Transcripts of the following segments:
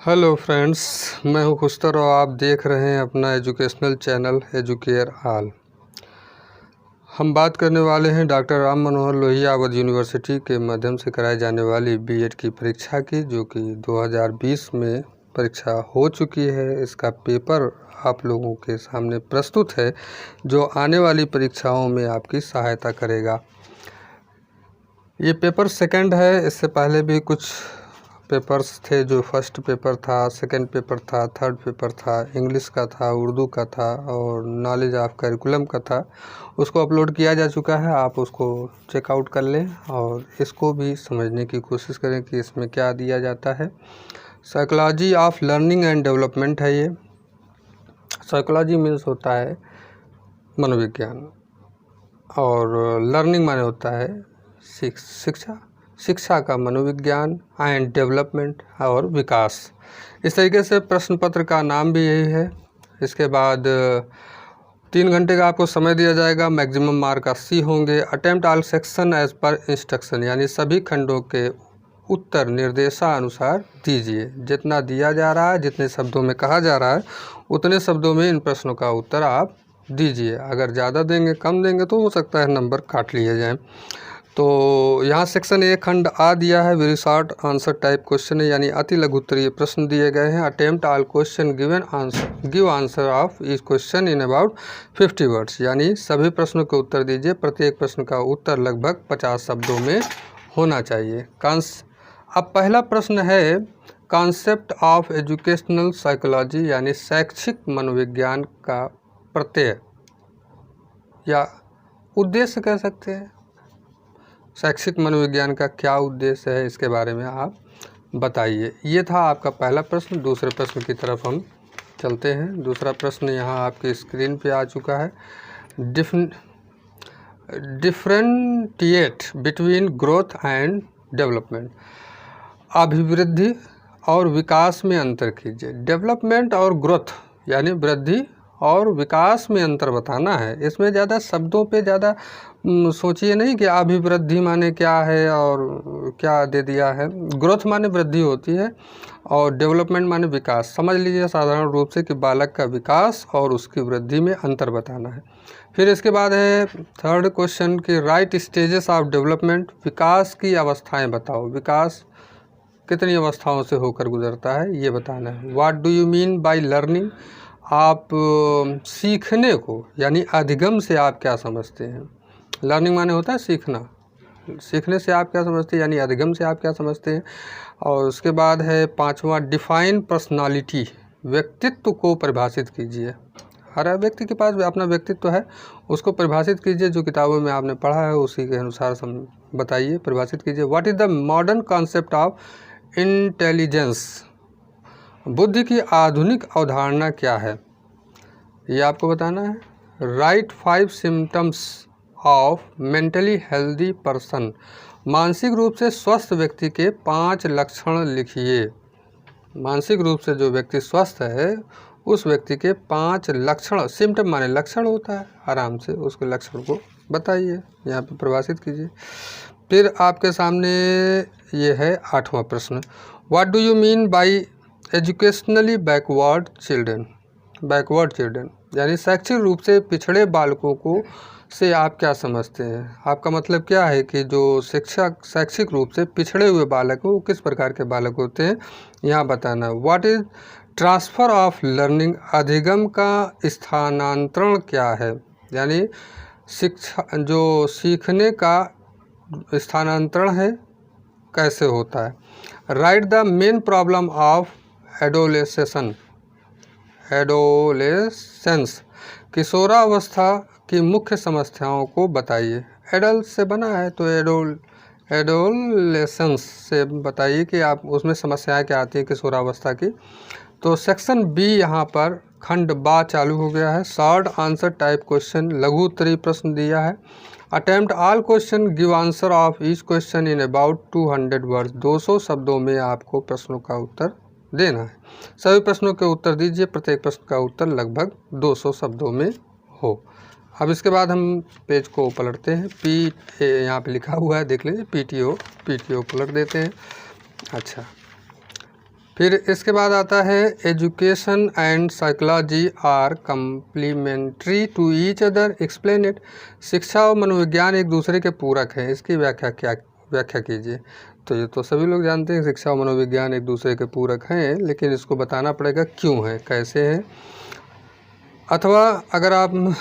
Hello friends, मैं हूं खुशतर और आप देख रहे हैं अपना एजुकेशनल चैनल एजुकेयर ऑल। हम बात करने वाले हैं डॉक्टर राम मनोहर लोहिया अवध यूनिवर्सिटी के माध्यम से कराई जाने वाली बीएड की परीक्षा की, जो कि 2020 में परीक्षा हो चुकी है। इसका पेपर आप लोगों के सामने प्रस्तुत है, जो आने वाली परीक्षाओं में आपकी सहायता करेगा। ये पेपर सेकंड है। इससे पहले भी कुछ पेपर्स थे, जो फर्स्ट पेपर था, सेकंड पेपर था, थर्ड पेपर था, इंग्लिश का था, उर्दू का था और नॉलेज ऑफ करिकुलम का था। उसको अपलोड किया जा चुका है, आप उसको चेकआउट कर लें और इसको भी समझने की कोशिश करें कि इसमें क्या दिया जाता है। Psychology of learning and development है ये। साइकोलॉजी मीन्स होता है मनोविज्ञान और लर्निंग माने होता है शिक्षा का मनोविज्ञान एंड डेवलपमेंट और विकास। इस तरीके से प्रश्न पत्र का नाम भी यही है। इसके बाद 3 घंटे का आपको समय दिया जाएगा। मैक्सिमम मार्क 80 होंगे। Attempt all section as per instruction, यानी सभी खंडों के उत्तर निर्देशानुसार दीजिए। जितना दिया जा रहा है, जितने शब्दों में कहा जा रहा है, उतने शब्दों में इन प्रश्नों का उत्तर आप दीजिए। अगर ज़्यादा देंगे, कम देंगे तो हो सकता है नंबर काट लिए जाएँ। तो यहाँ सेक्शन ए खंड आ दिया है। Very short answer type question है, यानी अति लघु उत्तरीय प्रश्न दिए गए हैं। Attempt all question give answer of each question in about 50 words, यानी सभी प्रश्नों के उत्तर दीजिए। प्रत्येक प्रश्न का उत्तर लगभग 50 शब्दों में होना चाहिए। अब पहला प्रश्न है कॉन्सेप्ट ऑफ एजुकेशनल साइकोलॉजी, यानी शैक्षिक मनोविज्ञान का प्रत्यय या उद्देश्य कह सकते हैं। शैक्षिक मनोविज्ञान का क्या उद्देश्य है, इसके बारे में आप बताइए। ये था आपका पहला प्रश्न। दूसरे प्रश्न की तरफ हम चलते हैं। दूसरा प्रश्न यहाँ आपकी स्क्रीन पे आ चुका है। डिफरेंटिएट बिटवीन ग्रोथ एंड डेवलपमेंट, अभिवृद्धि और विकास में अंतर कीजिए। डेवलपमेंट और ग्रोथ यानी वृद्धि और विकास में अंतर बताना है। इसमें ज़्यादा शब्दों पे ज़्यादा सोचिए नहीं कि अभिवृद्धि माने क्या है और क्या दे दिया है। ग्रोथ माने वृद्धि होती है और डेवलपमेंट माने विकास। समझ लीजिए साधारण रूप से कि बालक का विकास और उसकी वृद्धि में अंतर बताना है। फिर इसके बाद है थर्ड क्वेश्चन कि राइट स्टेजेस ऑफ डेवलपमेंट, विकास की अवस्थाएँ बताओ। विकास कितनी अवस्थाओं से होकर गुजरता है, ये बताना है। What do you mean by learning, आप सीखने को यानी अधिगम से आप क्या समझते हैं। लर्निंग माने होता है सीखना। सीखने से आप क्या समझते हैं, यानी अधिगम से आप क्या समझते हैं। और उसके बाद है पांचवा डिफाइन पर्सनालिटी, व्यक्तित्व को परिभाषित कीजिए। हर व्यक्ति के पास अपना व्यक्तित्व है, उसको परिभाषित कीजिए। जो किताबों में आपने पढ़ा है उसी के अनुसार बताइए, परिभाषित कीजिए। What is the modern concept of intelligence, बुद्धि की आधुनिक अवधारणा क्या है, ये आपको बताना है। Right 5 symptoms of mentally healthy person, मानसिक रूप से स्वस्थ व्यक्ति के 5 लक्षण लिखिए। मानसिक रूप से जो व्यक्ति स्वस्थ है उस व्यक्ति के 5 लक्षण, सिम्टम माने लक्षण होता है, आराम से उसके लक्षण को बताइए, यहाँ पे परिभाषित कीजिए। फिर आपके सामने ये है 8वां प्रश्न। What do you mean by educationally backward children, यानी शैक्षिक रूप से पिछड़े बालकों को से आप क्या समझते हैं। आपका मतलब क्या है कि जो शैक्षिक रूप से पिछड़े हुए बालक हो, वो किस प्रकार के बालक होते हैं, यहाँ बताना है। What is transfer of learning, अधिगम का स्थानांतरण क्या है, यानी जो सीखने का स्थानांतरण है कैसे होता है। Right the main problem of adolescence, किशोरावस्था की मुख्य समस्याओं को बताइए। एडल्ट से बना है तो एडोलेसेंस से बताइए कि आप उसमें समस्याएं क्या आती हैं किशोरावस्था की। तो सेक्शन बी यहाँ पर खंड बा चालू हो गया है। शॉर्ट आंसर टाइप क्वेश्चन, लघु उत्तरीय प्रश्न दिया है। Attempt all question, give answer of each question in about 200 words, 200 शब्दों में आपको प्रश्नों का उत्तर देना है। सभी प्रश्नों के उत्तर दीजिए। प्रत्येक प्रश्न का उत्तर लगभग 200 शब्दों में हो। अब इसके बाद हम पेज को पलटते हैं। यहाँ पे लिखा हुआ है, देख लीजिए, पीटीओ पलट देते हैं। अच्छा, फिर इसके बाद आता है education and psychology are complementary to each other, explain it. शिक्षा और मनोविज्ञान एक दूसरे के पूरक हैं, इसकी व्याख्या कीजिए। तो ये तो सभी लोग जानते हैं, शिक्षा और मनोविज्ञान एक दूसरे के पूरक हैं, लेकिन इसको बताना पड़ेगा क्यों है, कैसे हैं। अथवा अगर आप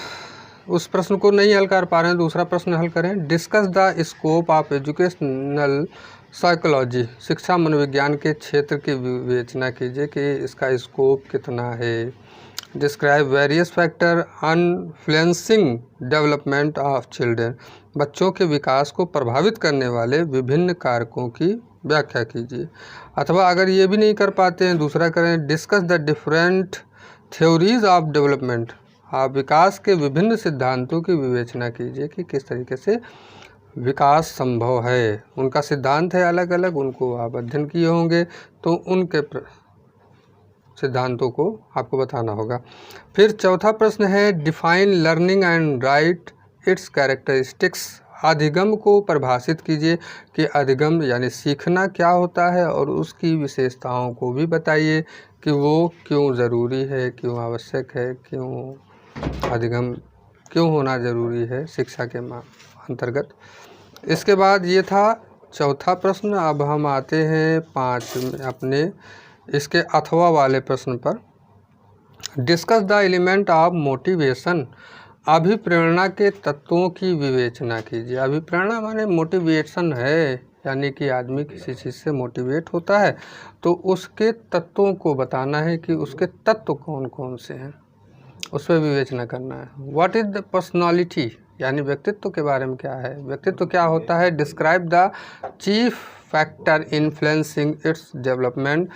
उस प्रश्न को नहीं हल कर पा रहे हैं, दूसरा प्रश्न हल करें। Discuss the scope of educational psychology, शिक्षा मनोविज्ञान के क्षेत्र की विवेचना कीजिए कि इसका स्कोप कितना है। Describe various factor influencing development of children, बच्चों के विकास को प्रभावित करने वाले विभिन्न कारकों की व्याख्या कीजिए। अथवा अगर ये भी नहीं कर पाते हैं, दूसरा करें। Discuss the different theories of development, आप विकास के विभिन्न सिद्धांतों की विवेचना कीजिए कि किस तरीके से विकास संभव है। उनका सिद्धांत है अलग अलग, उनको आप अध्ययन किए होंगे, तो उनके सिद्धांतों को आपको बताना होगा। फिर चौथा प्रश्न है define learning and right it's characteristics, अधिगम को परिभाषित कीजिए कि अधिगम यानी सीखना क्या होता है, और उसकी विशेषताओं को भी बताइए कि वो क्यों ज़रूरी है, क्यों आवश्यक है, क्यों अधिगम क्यों होना ज़रूरी है शिक्षा के अंतर्गत। इसके बाद ये था चौथा प्रश्न। अब हम आते हैं अपने इसके अथवा वाले प्रश्न पर। Discuss the element of motivation, अभिप्रेरणा के तत्वों की विवेचना कीजिए। अभिप्रेरणा माने मोटिवेशन है, यानी कि आदमी किसी चीज़ से मोटिवेट होता है तो उसके तत्वों को बताना है कि उसके तत्व कौन कौन से हैं, उस पर विवेचना करना है। व्हाट इज़ द पर्सनालिटी, यानी व्यक्तित्व के बारे में क्या है, व्यक्तित्व क्या होता है। Describe the chief factor influencing its development,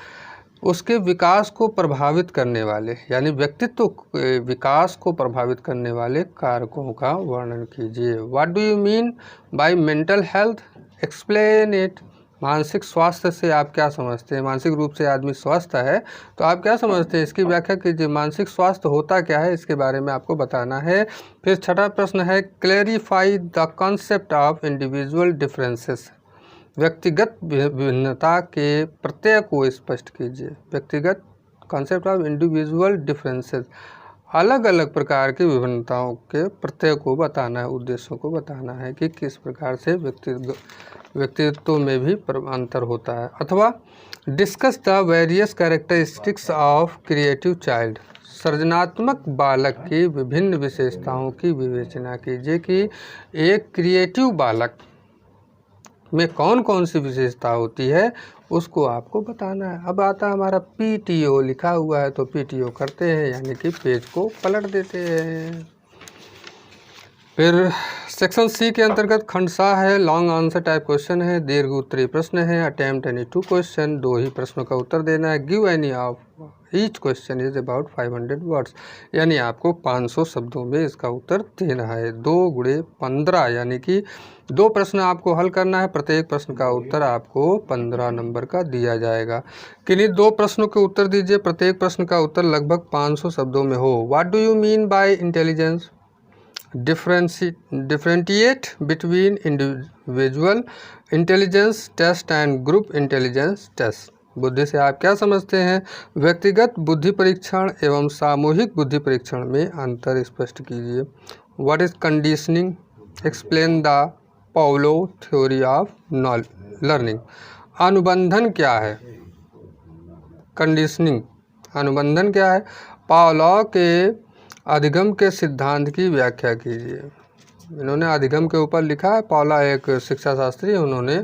उसके विकास को प्रभावित करने वाले, यानी व्यक्तित्व के विकास को प्रभावित करने वाले कारकों का वर्णन कीजिए। What do you mean bye mental health, explain it, मानसिक स्वास्थ्य से आप क्या समझते हैं, मानसिक रूप से आदमी स्वस्थ है तो आप क्या समझते हैं, इसकी व्याख्या कीजिए। मानसिक स्वास्थ्य होता क्या है, इसके बारे में आपको बताना है। फिर छठा प्रश्न है clarify the concept of individual differences, व्यक्तिगत विभिन्नता के प्रत्यय को स्पष्ट कीजिए। व्यक्तिगत कॉन्सेप्ट ऑफ इंडिविजुअल डिफरेंसेस, अलग अलग प्रकार की विभिन्नताओं के प्रत्यय को बताना है, उद्देश्यों को बताना है कि किस प्रकार से व्यक्तित्व में भी अंतर होता है। अथवा discuss the various characteristics of creative child, सृजनात्मक बालक की विभिन्न विशेषताओं की विवेचना कीजिए कि एक क्रिएटिव बालक में कौन कौन सी विशेषता होती है, उसको आपको बताना है। अब आता हमारा PTO, लिखा हुआ है तो PTO करते हैं, यानी कि पेज को पलट देते हैं। फिर सेक्शन C के अंतर्गत खंड सा है, लॉन्ग आंसर टाइप क्वेश्चन है, दीर्घ उत्तरीय प्रश्न है। अटेम्प्ट एनी 2 क्वेश्चन, 2 ही प्रश्नों का उत्तर देना है। Give any of each question is about 500 words, यानी आपको 500 शब्दों में इसका उत्तर देना है। 2 × 15, यानी कि 2 प्रश्न आपको हल करना है, प्रत्येक प्रश्न का उत्तर आपको 15 नंबर का दिया जाएगा। किन्हीं 2 प्रश्नों के उत्तर दीजिए, प्रत्येक प्रश्न का उत्तर लगभग 500 शब्दों में हो। What do you mean by intelligence, differentiate between individual intelligence test and group intelligence test, बुद्धि से आप क्या समझते हैं। व्यक्तिगत बुद्धि परीक्षण एवं सामूहिक बुद्धि परीक्षण में अंतर स्पष्ट कीजिए। What is conditioning, explain the Pavlov theory of learning, अनुबंधन क्या है, कंडीशनिंग अनुबंधन क्या है। पाउलो के अधिगम के सिद्धांत की व्याख्या कीजिए। इन्होंने अधिगम के ऊपर लिखा है, पाउला एक शिक्षा शास्त्री है, उन्होंने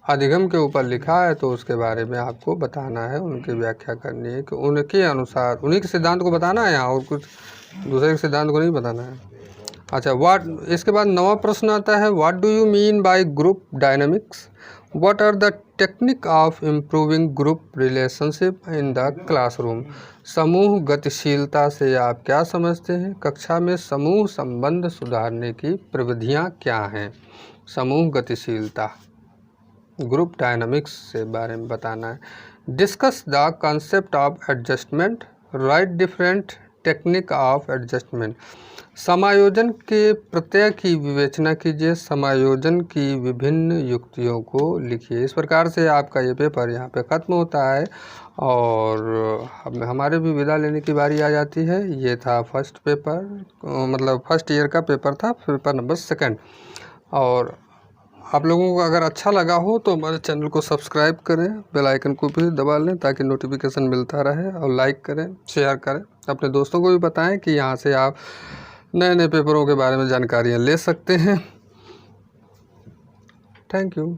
अधिगम के ऊपर लिखा है, तो उसके बारे में आपको बताना है, उनकी व्याख्या करनी है कि उनके अनुसार उन्हीं के सिद्धांत को बताना है यहाँ, और कुछ दूसरे के सिद्धांत को नहीं बताना है। अच्छा, इसके बाद 9वां प्रश्न आता है, what do you mean by group dynamics, what are the technique of improving group relationship in the classroom, समूह गतिशीलता से आप क्या समझते हैं, कक्षा में समूह संबंध सुधारने की प्रविधियाँ क्या हैं। समूह गतिशीलता, ग्रुप डायनामिक्स से बारे में बताना है। Discuss the concept of adjustment, right different technique of adjustment. समायोजन के प्रत्यय की विवेचना कीजिए, समायोजन की विभिन्न युक्तियों को लिखिए। इस प्रकार से आपका ये पेपर यहाँ पे ख़त्म होता है और हमारे भी विदा लेने की बारी आ जाती है। ये था फर्स्ट पेपर, मतलब फर्स्ट ईयर का पेपर था, पेपर नंबर 2। और आप लोगों को अगर अच्छा लगा हो तो हमारे चैनल को सब्सक्राइब करें, बेल आइकन को भी दबा लें ताकि नोटिफिकेशन मिलता रहे, और लाइक करें, शेयर करें, अपने दोस्तों को भी बताएं कि यहाँ से आप नए नए पेपरों के बारे में जानकारियाँ ले सकते हैं। Thank you.